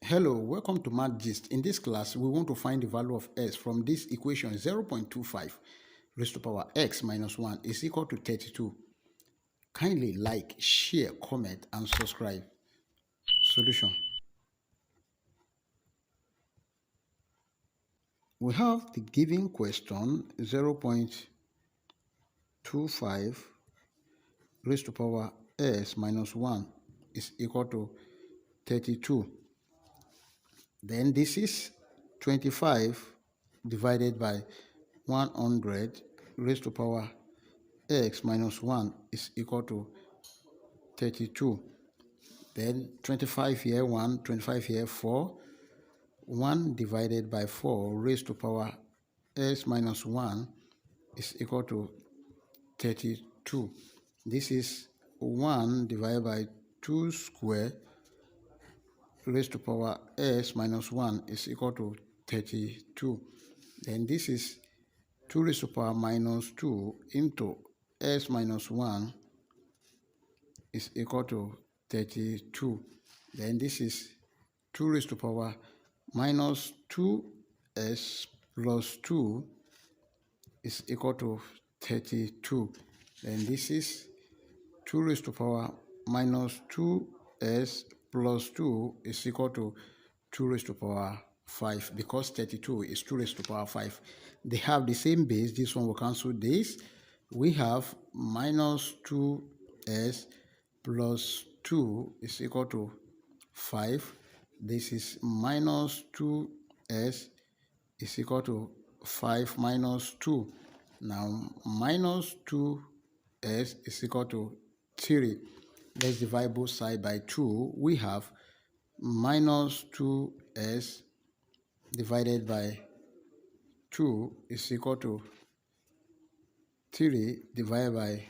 Hello, welcome to Math Gist. In this class, we want to find the value of s from this equation 0.25 raised to power x minus 1 is equal to 32. Kindly like, share, comment, and subscribe. Solution. We have the given question 0.25 raised to power s minus 1 is equal to 32. Then this is 25 divided by 100 raised to power x minus 1 is equal to 32. Then 25 here 1, 25 here 4. 1 divided by 4 raised to power x minus 1 is equal to 32. This is 1 divided by 2 square raised to power s minus 1 is equal to 32. Then this is 2 raised to power minus 2 into s minus 1 is equal to 32. Then this is 2 raised to power minus 2s plus 2 is equal to 32. Then this is 2 raised to power minus 2s plus 2 is equal to 2 raised to power 5, because 32 is 2 raised to power 5. They have the same base. This one will cancel this. We have minus 2s plus 2 is equal to 5. This is minus 2s is equal to 5 minus 2. Now minus 2s is equal to 3. Let's divide both sides by 2. We have minus 2s divided by 2 is equal to 3 divided by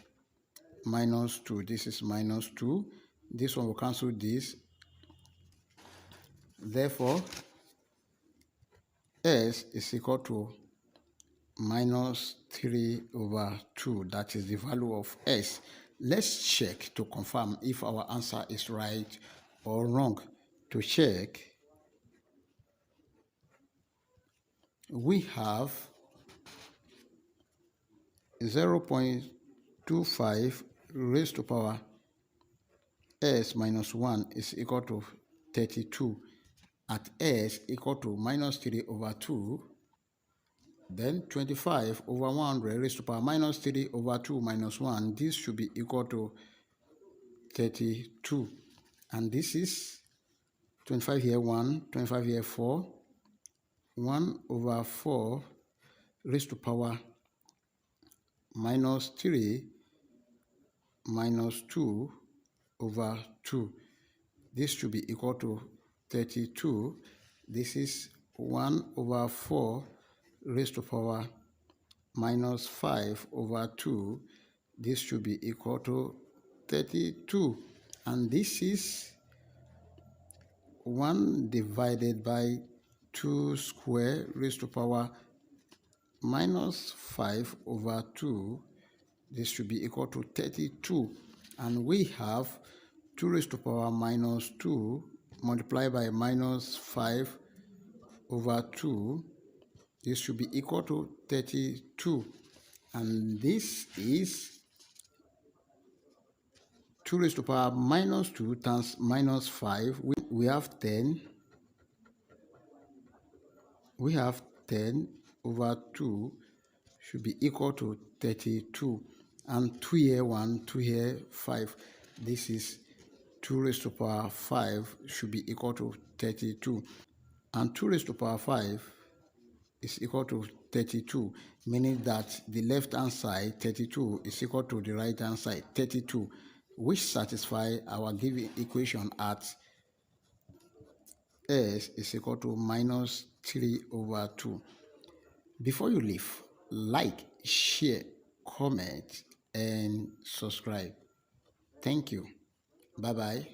minus 2. This is minus 2. This one will cancel this. Therefore, s is equal to minus 3 over 2. That is the value of s. Let's check to confirm if our answer is right or wrong. To check, we have 0.25 raised to power s minus 1 is equal to 32. At s equal to minus 3 over 2, then 25 over 100 raised to power minus 3 over 2 minus 1. This should be equal to 32. And this is 25 here 1, 25 here 4. 1 over 4 raised to power minus 3 minus 2 over 2. This should be equal to 32. This is 1 over 4 raised to power minus 5 over 2. This should be equal to 32. And this is 1 divided by 2 square raised to power minus 5 over 2. This should be equal to 32. And we have 2 raised to power minus 2 multiplied by minus 5 over 2. This should be equal to 32. And this is 2 raised to power minus 2 times minus 5. We have 10. We have 10 over 2 should be equal to 32. And 2 here 1, 2 here 5. This is 2 raised to power 5 should be equal to 32. And 2 raised to power 5 is equal to 32, meaning that the left hand side 32 is equal to the right hand side 32, which satisfy our given equation at s is equal to minus 3 over 2. Before you leave, like, share, comment, and subscribe. Thank you. Bye-bye.